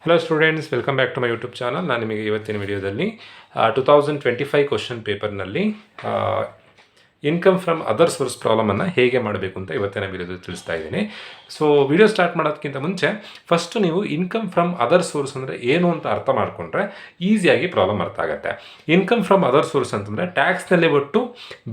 Hello students, welcome back to my YouTube channel. ನಾನು ನಿಮಗೆ ಇವತ್ತಿನ ವಿಡಿಯೋದಲ್ಲಿ 2025 ಕ್ವಶನ್ ಪೇಪರ್ನಲ್ಲಿ ಇನ್ಕಮ್ ಫ್ರಮ್ ಅದರ್ ಸೋರ್ಸ್ ಪ್ರಾಬ್ಲಮನ್ನು ಹೇಗೆ ಮಾಡಬೇಕು ಅಂತ ಇವತ್ತಿನ ವಿಡಿಯೋದಲ್ಲಿ ತಿಳಿಸ್ತಾ ಇದ್ದೀನಿ. ಸೊ ವಿಡಿಯೋ ಸ್ಟಾರ್ಟ್ ಮಾಡೋದಕ್ಕಿಂತ ಮುಂಚೆ ಫಸ್ಟು ನೀವು ಇನ್ಕಮ್ ಫ್ರಮ್ ಅದರ್ ಸೋರ್ಸ್ ಅಂದರೆ ಏನು ಅಂತ ಅರ್ಥ ಮಾಡಿಕೊಂಡ್ರೆ ಈಸಿಯಾಗಿ ಪ್ರಾಬ್ಲಮ್ ಅರ್ಥ ಆಗುತ್ತೆ. ಇನ್ಕಮ್ ಫ್ರಮ್ ಅದರ್ ಸೋರ್ಸ್ ಅಂತಂದರೆ ಟ್ಯಾಕ್ಸ್ನಲ್ಲಿ ಒಟ್ಟು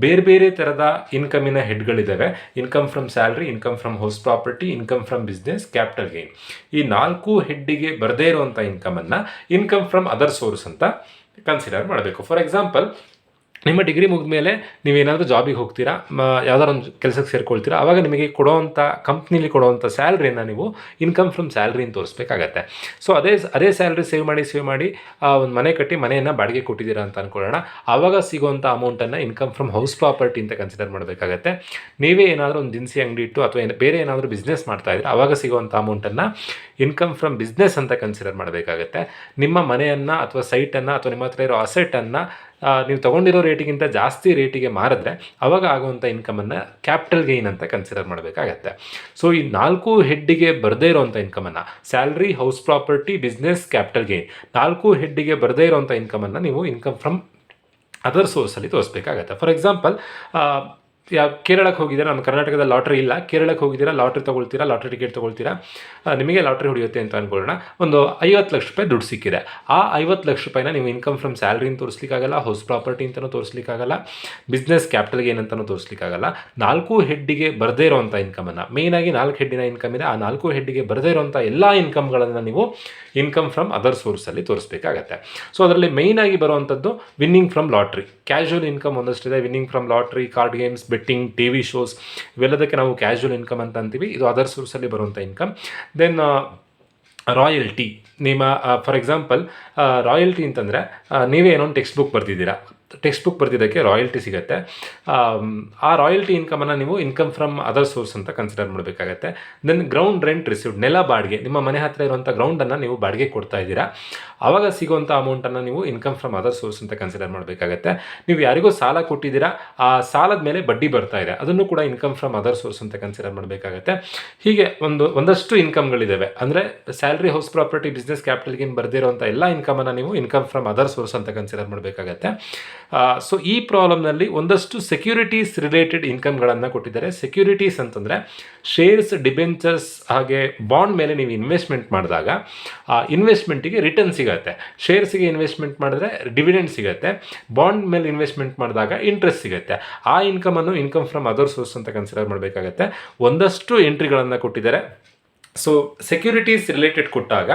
ಬೇರೆ ಬೇರೆ ಥರದ ಇನ್ಕಮಿನ ಹೆಡ್ಗಳಿದ್ದಾವೆ. Income from salary, income from house property, income from business, capital gain. ಈ 4 ಹೆಡ್ಡಿಗೆ ಬರದೇ ಇರುವಂಥ ಇನ್ಕಮನ್ನು ಇನ್ಕಮ್ ಫ್ರಮ್ ಅದರ್ ಸೋರ್ಸ್ ಅಂತ ಕನ್ಸಿಡರ್ ಮಾಡಬೇಕು. ಫಾರ್ ಎಕ್ಸಾಂಪಲ್, ನಿಮ್ಮ ಡಿಗ್ರಿ ಮುಗಿದ ಮೇಲೆ ನೀವೇನಾದರೂ ಜಾಬಿಗೆ ಹೋಗ್ತೀರಾ, ಯಾವ್ದಾರು ಒಂದು ಕೆಲಸಕ್ಕೆ ಸೇರ್ಕೊಳ್ತೀರಾ, ಆವಾಗ ನಿಮಗೆ ಕೊಡೋವಂಥ ಕಂಪ್ನಿಲಿ ಕೊಡೋವಂಥ ಸ್ಯಾಲ್ರಿಯನ್ನು ನೀವು ಇನ್ಕಮ್ ಫ್ರಮ್ ಸ್ಯಾಲ್ರಿ ಅಂತ ತೋರಿಸ್ಬೇಕಾಗತ್ತೆ. ಸೊ ಅದೇ ಸ್ಯಾಲ್ರಿ ಸೇವ್ ಮಾಡಿ ಒಂದು ಮನೆ ಕಟ್ಟಿ ಮನೆಯನ್ನು ಬಾಡಿಗೆ ಕೊಟ್ಟಿದ್ದೀರಾ ಅಂತ ಅಂದ್ಕೊಳ್ಳೋಣ. ಆವಾಗ ಸಿಗೋವಂಥ ಅಮೌಂಟನ್ನು ಇನ್ಕಮ್ ಫ್ರಮ್ ಹೌಸ್ ಪ್ರಾಪರ್ಟಿ ಅಂತ ಕನ್ಸಿಡರ್ ಮಾಡಬೇಕಾಗತ್ತೆ. ನೀವೇ ಏನಾದರೂ ಒಂದು ದಿನಸಿ ಅಂಗಡಿ ಇಟ್ಟು ಅಥವಾ ಬೇರೆ ಏನಾದರೂ ಬಿಸ್ನೆಸ್ ಮಾಡ್ತಾಯಿದ್ರೆ ಆವಾಗ ಸಿಗೋವಂಥ ಅಮೌಂಟನ್ನು ಇನ್ಕಮ್ ಫ್ರಮ್ ಬಿಸ್ನೆಸ್ ಅಂತ ಕನ್ಸಿಡರ್ ಮಾಡಬೇಕಾಗತ್ತೆ. ನಿಮ್ಮ ಮನೆಯನ್ನು ಅಥವಾ ಸೈಟನ್ನು ಅಥವಾ ನಿಮ್ಮ ಹತ್ರ ಇರೋ ಅಸೆಟನ್ನು ನೀವು ತೊಗೊಂಡಿರೋ ರೇಟಿಗಿಂತ ಜಾಸ್ತಿ ರೇಟಿಗೆ ಮಾರಿದ್ರೆ ಆವಾಗ ಆಗುವಂಥ ಇನ್ಕಮನ್ನು ಕ್ಯಾಪಿಟಲ್ ಗೈನ್ ಅಂತ ಕನ್ಸಿಡರ್ ಮಾಡಬೇಕಾಗತ್ತೆ. ಸೊ ಈ 4 ಹೆಡ್ಡಿಗೆ ಬರದೇ ಇರೋವಂಥ ಇನ್ಕಮನ್ನು, salary, house property, business, capital gain, 4 ಹೆಡ್ಡಿಗೆ ಬರದೇ ಇರೋವಂಥ ಇನ್ಕಮನ್ನು ನೀವು ಇನ್ಕಮ್ ಫ್ರಮ್ ಅದರ್ ಸೋರ್ಸಲ್ಲಿ ತೋರಿಸ್ಬೇಕಾಗತ್ತೆ. ಫಾರ್ ಎಕ್ಸಾಂಪಲ್, ಕೇರಳಕ್ಕೆ ಹೋಗಿದ್ದೀರಾ, ನಮ್ಮ ಕರ್ನಾಟಕದ ಲಾಟ್ರಿ ಇಲ್ಲ, ಕೇರಳಕ್ಕೆ ಹೋಗಿದ್ದೀರಾ, ಲಾಟ್ರಿ ತೊಗೊಳ್ತೀರಾ, ಲಾಟ್ರಿ ಟಿಕೆಟ್ ತೊಗೊಳ್ತೀರಾ, ನಿಮಗೆ ಲಾಟ್ರಿ ಹೊಡೆಯುತ್ತೆ ಅಂತ ಅಂದ್ಕೊಳ್ಳೋಣ. ಒಂದು 50 ಲಕ್ಷ ರೂಪಾಯಿ ದುಡ್ಡು ಸಿಕ್ಕಿದೆ. ಆ 50 ಲಕ್ಷ ರೂಪಾಯಿನ ನೀವು ಇನ್ಕಮ್ ಫ್ರಮ್ ಸ್ಯಾಲ್ರಿನ ತೋರಿಸ್ಲಿಕ್ಕಾಗಲ್ಲ, ಹೌಸ್ ಪ್ರಾಪರ್ಟಿ ಅಂತಲೂ ತೋರಿಸ್ಲಿಕ್ಕಾಗಲ್ಲ, ಬಿಸ್ನೆಸ್ ಕ್ಯಾಪಿಟಲ್ ಗೇನ್ ಅಂತಲೂ ತೋರಿಸ್ಲಿಕ್ಕಾಗಲ್ಲ. 4 ಹೆಡ್ಡಿಗೆ ಬರದೇ ಇರೋವಂಥ ಇನ್ಕಮನ್ನು, ಮೇಯ್ನಾಗಿ 4 ಹೆಡ್ಡಿನ ಇನ್ಕಮ್ ಇದೆ, ಆ 4 ಹೆಡ್ಡಿಗೆ ಬರದೇ ಇರೋವಂಥ ಎಲ್ಲ ಇನ್ಕಮ್ಗಳನ್ನು ನೀವು ಇನ್ಕಮ್ ಫ್ರಮ್ ಅದರ್ ಸೋರ್ಸಲ್ಲಿ ತೋರಿಸ್ಬೇಕಾಗತ್ತೆ. ಸೊ ಅದರಲ್ಲಿ ಮೇಯ್ನಾಗಿ ಬರುವಂಥದ್ದು winning from lottery. Casual income ಒಂದಷ್ಟಿದೆ, winning from lottery, card games, betting, TV shows, ಇವೆಲ್ಲದಕ್ಕೆ ನಾವು ಕ್ಯಾಶುವಲ್ ಇನ್ಕಮ್ ಅಂತ ಅಂತೀವಿ. ಇದು ಅದರ್ ಸೋರ್ಸಲ್ಲಿ ಬರುವಂಥ ಇನ್ಕಮ್. Then royalty. ನಿಮ್ಮ ಫಾರ್ ಎಕ್ಸಾಂಪಲ್, ರಾಯಲ್ಟಿ ಅಂತಂದರೆ ನೀವೇ ಏನೋ ಒಂದು ಟೆಕ್ಸ್ಟ್ ಬುಕ್ ಬರ್ತಿದ್ದಕ್ಕೆ ರಾಯಲ್ಟಿ ಸಿಗುತ್ತೆ. ಆ ರಾಯಲ್ಟಿ ಇನ್ಕಮನ್ನು ನೀವು ಇನ್ಕಮ್ ಫ್ರಮ್ ಅದರ್ ಸೋರ್ಸ್ ಅಂತ ಕನ್ಸಿಡರ್ ಮಾಡಬೇಕಾಗತ್ತೆ. ದೆನ್ ಗ್ರೌಂಡ್ ರೆಂಟ್ ರಿಸೀವ್ಡ್, ನೆಲ ಬಾಡಿಗೆ, ನಿಮ್ಮ ಮನೆ ಹತ್ತಿರ ಇರುವಂಥ ಗ್ರೌಂಡನ್ನು ನೀವು ಬಾಡಿಗೆ ಕೊಡ್ತಾ ಇದ್ದೀರಾ, ಆವಾಗ ಸಿಗುವಂಥ ಅಮೌಂಟನ್ನು ನೀವು ಇನ್ಕಮ್ ಫ್ರಮ್ ಅದರ್ ಸೋರ್ಸ್ ಅಂತ ಕನ್ಸಿಡರ್ ಮಾಡಬೇಕಾಗತ್ತೆ. ನೀವು ಯಾರಿಗೋ ಸಾಲ ಕೊಟ್ಟಿದ್ದೀರಾ, ಆ ಸಾಲದ ಮೇಲೆ ಬಡ್ಡಿ ಬರ್ತಾ ಇದೆ, ಅದನ್ನು ಕೂಡ ಇನ್ಕಮ್ ಫ್ರಮ್ ಅದರ್ ಸೋರ್ಸ್ ಅಂತ ಕನ್ಸಿಡರ್ ಮಾಡಬೇಕಾಗತ್ತೆ. ಹೀಗೆ ಒಂದಷ್ಟು ಇನ್ಕಮ್ಗಳಿದ್ದಾವೆ. ಅಂದರೆ salary, house property, business, capital gain ಬರೆದಿರುವಂಥ ಎಲ್ಲ ಇನ್ಕಮನ್ನು ನೀವು ಇನ್ಕಮ್ ಫ್ರಮ್ ಅದರ್ ಸೋರ್ಸ್ ಅಂತ ಕನ್ಸಿಡರ್ ಮಾಡಬೇಕಾಗತ್ತೆ. ಸೊ ಈ ಪ್ರಾಬ್ಲಮ್ನಲ್ಲಿ ಒಂದಷ್ಟು ಸೆಕ್ಯೂರಿಟೀಸ್ ರಿಲೇಟೆಡ್ ಇನ್ಕಮ್ಗಳನ್ನು ಕೊಟ್ಟಿದ್ದಾರೆ. ಸೆಕ್ಯೂರಿಟೀಸ್ ಅಂತಂದರೆ ಶೇರ್ಸ್, ಡಿಬೆಂಚರ್ಸ್ ಹಾಗೆ ಬಾಂಡ್ ಮೇಲೆ ನೀವು ಇನ್ವೆಸ್ಟ್ಮೆಂಟ್ ಮಾಡಿದಾಗ ಆ ಇನ್ವೆಸ್ಟ್ಮೆಂಟಿಗೆ ರಿಟರ್ನ್ ಸಿಗುತ್ತೆ. ಶೇರ್ಸಿಗೆ ಇನ್ವೆಸ್ಟ್ಮೆಂಟ್ ಮಾಡಿದ್ರೆ ಡಿವಿಡೆಂಡ್ ಸಿಗುತ್ತೆ, ಬಾಂಡ್ ಮೇಲೆ ಇನ್ವೆಸ್ಟ್ಮೆಂಟ್ ಮಾಡಿದಾಗ ಇಂಟ್ರೆಸ್ಟ್ ಸಿಗುತ್ತೆ. ಆ ಇನ್ಕಮನ್ನು ಇನ್ಕಮ್ ಫ್ರಮ್ ಅದರ್ ಸೋರ್ಸ್ ಅಂತ ಕನ್ಸಿಡರ್ ಮಾಡಬೇಕಾಗತ್ತೆ. ಒಂದಷ್ಟು ಎಂಟ್ರಿಗಳನ್ನು ಕೊಟ್ಟಿದ್ದಾರೆ. ಸೊ ಸೆಕ್ಯೂರಿಟೀಸ್ ರಿಲೇಟೆಡ್ ಕೊಟ್ಟಾಗ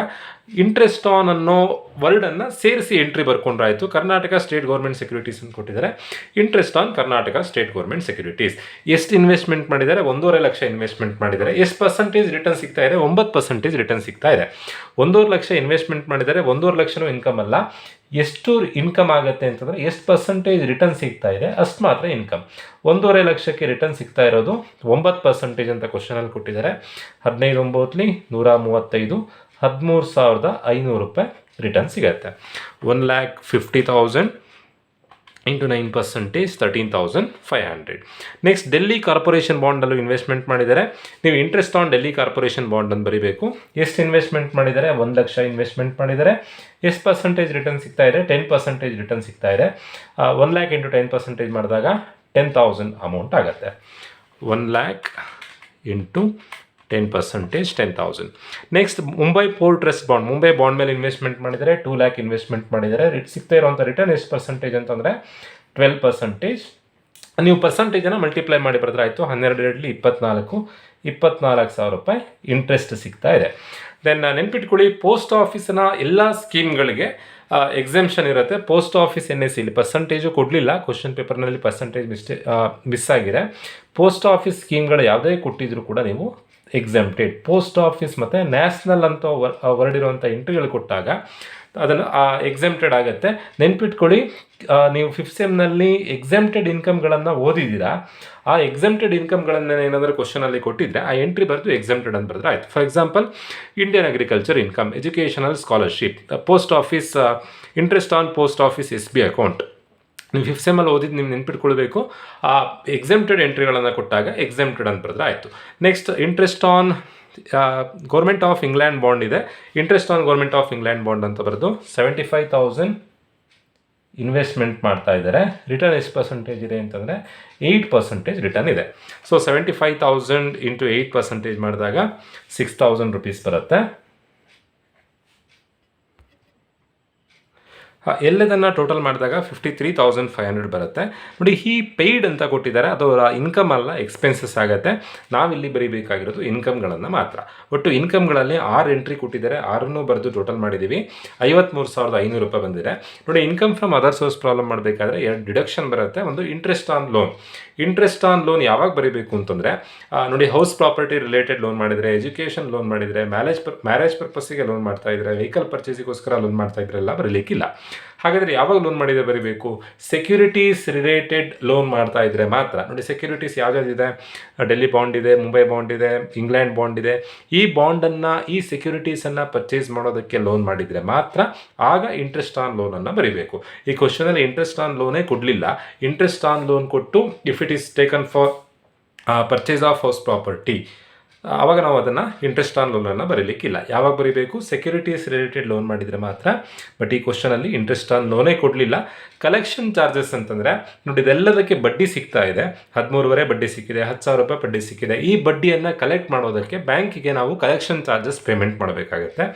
ಇಂಟ್ರೆಸ್ಟ್ ಆನ್ ಅನ್ನೋ ವರ್ಡನ್ನು ಸೇರಿಸಿ ಎಂಟ್ರಿ ಬರ್ಕೊಂಡ್ರಾಯಿತು. ಕರ್ನಾಟಕ ಸ್ಟೇಟ್ ಗೌರ್ಮೆಂಟ್ ಸೆಕ್ಯೂರಿಟೀಸ್ ಅಂತ ಕೊಟ್ಟಿದ್ದಾರೆ. Interest on Karnataka state government securities. ಎಷ್ಟು ಇನ್ವೆಸ್ಟ್ಮೆಂಟ್ ಮಾಡಿದ್ದಾರೆ? 1.5 ಲಕ್ಷ ಇನ್ವೆಸ್ಟ್ಮೆಂಟ್ ಮಾಡಿದ್ದಾರೆ. ಎಷ್ಟು ಪರ್ಸೆಂಟೇಜ್ ರಿಟರ್ನ್ ಸಿಗ್ತಾ ಇದೆ? 9% ರಿಟರ್ನ್ ಸಿಗ್ತಾ ಇದೆ. 1.5 ಲಕ್ಷ ಇನ್ವೆಸ್ಟ್ಮೆಂಟ್ ಮಾಡಿದ್ದಾರೆ. 1.5 ಲಕ್ಷನೂ ಇನ್ಕಮ್ ಅಲ್ಲ. ಎಷ್ಟು ಇನ್ಕಮ್ ಆಗುತ್ತೆ ಅಂತಂದರೆ ಎಷ್ಟು ಪರ್ಸೆಂಟೇಜ್ ರಿಟರ್ನ್ ಸಿಗ್ತಾ ಇದೆ ಅಷ್ಟು ಮಾತ್ರ ಇನ್ಕಮ್. 1.5 ಲಕ್ಷಕ್ಕೆ ರಿಟರ್ನ್ ಸಿಗ್ತಾ ಇರೋದು 9% ಅಂತ ಕ್ವಶನಲ್ಲಿ ಕೊಟ್ಟಿದ್ದಾರೆ. 15 9 135, 13,500 ರೂಪಾಯಿ ರಿಟರ್ನ್ ಸಿಗುತ್ತೆ. 1,50,000 ಇಂಟು 9% 13,500. ನೆಕ್ಸ್ಟ್ ಡೆಲ್ಲಿ ಕಾರ್ಪೊರೇಷನ್ ಬಾಂಡಲ್ಲೂ ಇನ್ವೆಸ್ಟ್ಮೆಂಟ್ ಮಾಡಿದ್ದಾರೆ. ನೀವು ಇಂಟ್ರೆಸ್ಟ್ ಆನ್ ಡೆಲ್ಲಿ ಕಾರ್ಪೊರೇಷನ್ ಬಾಂಡನ್ನು ಬರೀಬೇಕು. ಎಷ್ಟು ಇನ್ವೆಸ್ಟ್ಮೆಂಟ್ ಮಾಡಿದ್ದಾರೆ? 1 ಲಕ್ಷ ಇನ್ವೆಸ್ಟ್ಮೆಂಟ್ ಮಾಡಿದ್ದಾರೆ. ಎಷ್ಟು ಪರ್ಸೆಂಟೇಜ್ ರಿಟರ್ನ್ ಸಿಗ್ತಾ ಇದೆ? 10% ರಿಟರ್ನ್ ಸಿಗ್ತಾ ಇದೆ. 1 ಲ್ಯಾಕ್ ಇಂಟು 10% ಮಾಡಿದಾಗ 10,000 ಅಮೌಂಟ್ ಆಗುತ್ತೆ. 1 lac into 10% 10,000. Next Mumbai port trust bond, Mumbai bond ಮೇಲೆ ಇನ್ವೆಸ್ಟ್ಮೆಂಟ್ ಮಾಡಿದರೆ 2 ಲ್ಯಾಕ್ ಇನ್ವೆಸ್ಟ್ಮೆಂಟ್ ಮಾಡಿದರೆ ಸಿಗ್ತಾ ಇರುವಂಥ ರಿಟರ್ನ್ ಎಷ್ಟು ಪರ್ಸೆಂಟೇಜ್ ಅಂತಂದರೆ 12%. ನೀವು ಪರ್ಸೆಂಟೇಜನ್ನು ಮಲ್ಟಿಪ್ಲೈ ಮಾಡಿ ಬರೆದ್ರೆ ಆಯಿತು. 12 24,000 ರೂಪಾಯಿ ಇಂಟ್ರೆಸ್ಟ್ ಸಿಗ್ತಾ ಇದೆ. ದೆನ್ ನೆನ್ಪಿಟ್ಕೊಳ್ಳಿ, ಪೋಸ್ಟ್ ಆಫೀಸಿನ ಎಲ್ಲ ಸ್ಕೀಮ್ಗಳಿಗೆ ಎಕ್ಸೆಂಪ್ಷನ್ ಇರುತ್ತೆ. ಪೋಸ್ಟ್ ಆಫೀಸ್ NSC ಇಲ್ಲಿ ಪರ್ಸೆಂಟೇಜು ಕೊಡಲಿಲ್ಲ, ಕ್ವಶನ್ ಪೇಪರ್ನಲ್ಲಿ ಪರ್ಸೆಂಟೇಜ್ ಮಿಸ್ ಆಗಿದೆ. ಪೋಸ್ಟ್ ಆಫೀಸ್ ಸ್ಕೀಮ್ಗಳು ಯಾವುದೇ ಕೊಟ್ಟಿದ್ರು ಕೂಡ ನೀವು ಎಕ್ಸೆಂಪ್ಟೆಡ್. ಪೋಸ್ಟ್ ಆಫೀಸ್ ಮತ್ತು ನ್ಯಾಷನಲ್ ಅಂತ ಹೊರಡಿರುವಂಥ ಎಂಟ್ರಿಗಳು ಕೊಟ್ಟಾಗ ಅದನ್ನು ಎಕ್ಸೆಂಪ್ಟೆಡ್ ಆಗುತ್ತೆ. ನೆನ್ಪಿಟ್ಕೊಳ್ಳಿ, ನೀವು 5th ಸೆಮ್ನಲ್ಲಿ ಎಕ್ಸೆಂಪ್ಟೆಡ್ ಇನ್ಕಮ್ಗಳನ್ನು ಓದಿದ್ದೀರಾ. ಆ ಎಕ್ಸೆಂಪ್ಟೆಡ್ ಇನ್ಕಮ್ಗಳನ್ನು ಏನಾದರೂ ಕ್ವಶನಲ್ಲಿ ಕೊಟ್ಟಿದ್ದರೆ ಆ ಎಂಟ್ರಿ ಬರೆದು ಎಕ್ಸೆಂಪ್ಟೆಡ್ ಅಂತ ಬರೆದ್ರೆ ಆಯಿತು. For example, Indian agriculture income, educational scholarship, post office, interest on post office SB account. ನೀವು 5th ಸೆಮ್ಮಲ್ಲಿ ಓದಿದ್ದು ನೀವು ನೆನ್ಪಿಟ್ಕೊಳ್ಬೇಕು. ಆ ಎಕ್ಸೆಂಪ್ಟೆಡ್ ಎಂಟ್ರಿಗಳನ್ನು ಕೊಟ್ಟಾಗ ಎಕ್ಸೆಂಪ್ಟೆಡ್ ಅಂತ ಬರೆದ್ರೆ ಆಯಿತು. Next interest on government of England bond ಇದೆ, interest on government of England bond ಅಂತ ಬರೆದು 75,000 ಇನ್ವೆಸ್ಟ್ಮೆಂಟ್ ಮಾಡ್ತಾ ಇದ್ದಾರೆ. ರಿಟರ್ನ್ ಎಷ್ಟು ಪರ್ಸೆಂಟೇಜ್ ಇದೆ ಅಂತಂದರೆ 8% ರಿಟರ್ನ್ ಇದೆ. ಸೊ 75,000 ಇಂಟು 8% ಮಾಡಿದಾಗ 6,000 ರುಪೀಸ್ ಬರುತ್ತೆ. ಎಲ್ಲದನ್ನು ಟೋಟಲ್ ಮಾಡಿದಾಗ 53,500 ಬರುತ್ತೆ. ನೋಡಿ, ಈ ಪೇಯ್ಡ್ ಅಂತ ಕೊಟ್ಟಿದ್ದಾರೆ, ಅದು ಇನ್ಕಮ್ ಅಲ್ಲ, ಎಕ್ಸ್ಪೆನ್ಸಸ್ ಆಗುತ್ತೆ. ನಾವಿಲ್ಲಿ ಬರೀಬೇಕಾಗಿರೋದು ಇನ್ಕಮ್ಗಳನ್ನು ಮಾತ್ರ. ಒಟ್ಟು ಇನ್ಕಮ್ಗಳಲ್ಲಿ 6 ಎಂಟ್ರಿ ಕೊಟ್ಟಿದ್ದಾರೆ, 6 ಬರೆದು ಟೋಟಲ್ ಮಾಡಿದ್ದೀವಿ. 53,500 ರೂಪಾಯಿ ಬಂದಿದೆ. ನೋಡಿ, income from other source problem ಮಾಡಬೇಕಾದ್ರೆ 2 ಡಿಡಕ್ಷನ್ ಬರುತ್ತೆ. ಒಂದು interest on loan. Interest on loan ಯಾವಾಗ ಬರೀಬೇಕು ಅಂತಂದರೆ, ನೋಡಿ, ಹೌಸ್ ಪ್ರಾಪರ್ಟಿ ರಿಲೇಟೆಡ್ ಲೋನ್ ಮಾಡಿದರೆ, ಎಜುಕೇಷನ್ ಲೋನ್ ಮಾಡಿದರೆ, ಮ್ಯಾರೇಜ್ ಪರ್ಪಸ್ಸಿಗೆ ಲೋನ್ ಮಾಡ್ತಾ ಇದ್ರೆ, ವೆಹಿಕಲ್ ಪರ್ಚೇಸಿಗೋಸ್ಕರ ಲೋನ್ ಮಾಡ್ತಾ ಇದ್ರೆಲ್ಲ ಬರೀಲಿಕ್ಕಿಲ್ಲ. ಹಾಗಾದರೆ ಯಾವಾಗ ಲೋನ್ ಮಾಡಿದರೆ ಬರೀಬೇಕು? ಸೆಕ್ಯೂರಿಟೀಸ್ ರಿಲೇಟೆಡ್ ಲೋನ್ ಮಾಡ್ತಾ ಇದ್ದರೆ ಮಾತ್ರ. ನೋಡಿ, ಸೆಕ್ಯೂರಿಟೀಸ್ ಯಾವ್ಯಾವುದಿದೆ? ಡೆಲ್ಲಿ ಬಾಂಡ್ ಇದೆ, ಮುಂಬೈ ಬಾಂಡ್ ಇದೆ, ಇಂಗ್ಲೆಂಡ್ ಬಾಂಡ್ ಇದೆ. ಈ ಬಾಂಡನ್ನು, ಈ ಸೆಕ್ಯೂರಿಟೀಸನ್ನು ಪರ್ಚೇಸ್ ಮಾಡೋದಕ್ಕೆ ಲೋನ್ ಮಾಡಿದರೆ ಮಾತ್ರ ಆಗ ಇಂಟ್ರೆಸ್ಟ್ ಆನ್ ಲೋನನ್ನು ಬರೀಬೇಕು. ಈ ಕ್ವಶನಲ್ಲಿ ಇಂಟ್ರೆಸ್ಟ್ ಆನ್ ಲೋನೇ ಕೊಡಲಿಲ್ಲ. ಇಂಟ್ರೆಸ್ಟ್ ಆನ್ ಲೋನ್ ಕೊಟ್ಟು if it is taken for purchase of house property, ಆವಾಗ ನಾವು ಅದನ್ನು ಇಂಟ್ರೆಸ್ಟ್ ಆನ್ ಲೋನನ್ನು ಬರೀಲಿಕ್ಕಿಲ್ಲ. ಯಾವಾಗ ಬರೀಬೇಕು? ಸೆಕ್ಯೂರಿಟೀಸ್ ರಿಲೇಟೆಡ್ ಲೋನ್ ಮಾಡಿದರೆ ಮಾತ್ರ. ಬಟ್ ಈ ಕ್ವಶನಲ್ಲಿ ಇಂಟ್ರೆಸ್ಟ್ ಆನ್ ಲೋನೇ ಕೊಡಲಿಲ್ಲ. ಕಲೆಕ್ಷನ್ ಚಾರ್ಜಸ್ ಅಂತಂದರೆ, ನೋಡಿ, ಇದೆಲ್ಲದಕ್ಕೆ ಬಡ್ಡಿ ಸಿಗ್ತಾ ಇದೆ. 13.5 ಬಡ್ಡಿ ಸಿಕ್ಕಿದೆ, 10,000 ರೂಪಾಯಿ ಬಡ್ಡಿ ಸಿಕ್ಕಿದೆ. ಈ ಬಡ್ಡಿಯನ್ನು ಕಲೆಕ್ಟ್ ಮಾಡೋದಕ್ಕೆ ಬ್ಯಾಂಕಿಗೆ ನಾವು ಕಲೆಕ್ಷನ್ ಚಾರ್ಜಸ್ ಪೇಮೆಂಟ್ ಮಾಡಬೇಕಾಗುತ್ತೆ.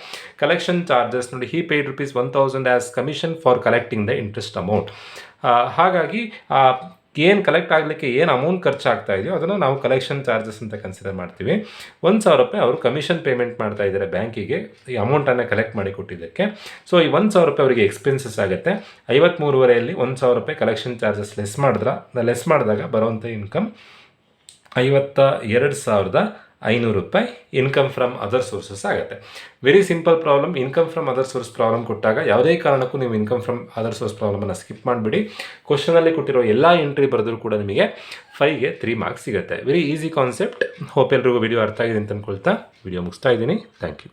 ಕಲೆಕ್ಷನ್ ಚಾರ್ಜಸ್ ನೋಡಿ, he paid ₹1,000 as commission for collecting the interest amount. ಹಾಗಾಗಿ ಏನು ಕಲೆಕ್ಟ್ ಆಗಲಿಕ್ಕೆ ಏನು ಅಮೌಂಟ್ ಖರ್ಚಾಗ್ತಾ ಇದೆಯೋ ಅದನ್ನು ನಾವು ಕಲೆಕ್ಷನ್ ಚಾರ್ಜಸ್ ಅಂತ ಕನ್ಸಿಡರ್ ಮಾಡ್ತೀವಿ. 1,000 ರೂಪಾಯಿ ಅವರು ಕಮಿಷನ್ ಪೇಮೆಂಟ್ ಮಾಡ್ತಾ ಇದ್ದಾರೆ ಬ್ಯಾಂಕಿಗೆ ಈ ಅಮೌಂಟನ್ನು ಕಲೆಕ್ಟ್ ಮಾಡಿ ಕೊಟ್ಟಿದ್ದಕ್ಕೆ. ಸೊ ಈ 1,000 ರೂಪಾಯಿ ಅವರಿಗೆ ಎಕ್ಸ್ಪೆನ್ಸಸ್ ಆಗುತ್ತೆ. 53.5 1,000 ರೂಪಾಯಿ ಕಲೆಕ್ಷನ್ ಚಾರ್ಜಸ್ ಲೆಸ್ ಮಾಡಿದಾಗ ಬರುವಂಥ ಇನ್ಕಮ್ 52,500 ರೂಪಾಯಿ ಇನ್ಕಮ್ ಫ್ರಮ್ ಅದರ್ ಸೋರ್ಸಸ್ ಆಗುತ್ತೆ. Very simple problem. Income from other source problem ಕೊಟ್ಟಾಗ ಯಾವುದೇ ಕಾರಣಕ್ಕೂ ನೀವು ಇನ್ಕಮ್ ಫ್ರಮ್ ಅದರ್ ಸೋರ್ಸ್ ಪ್ರಾಬ್ಲಮನ್ನು ಸ್ಕಿಪ್ ಮಾಡಿಬಿಡಿ. ಕ್ವಶನಲ್ಲಿ ಕೊಟ್ಟಿರೋ ಎಲ್ಲ ಎಂಟ್ರಿ ಬರೆದರೂ ಕೂಡ ನಿಮಗೆ 5ಗೆ 3 ಮಾರ್ಕ್ಸ್ ಸಿಗುತ್ತೆ. Very easy concept. ಹೋಪ್ ಎಲ್ರಿಗೂ ವಿಡಿಯೋ ಅರ್ಥ ಆಗಿದೆ ಅಂತ ಅಂದ್ಕೊಳ್ತಾ ವಿಡಿಯೋ ಮುಗಿಸ್ತಾ ಇದ್ದೀನಿ. Thank you.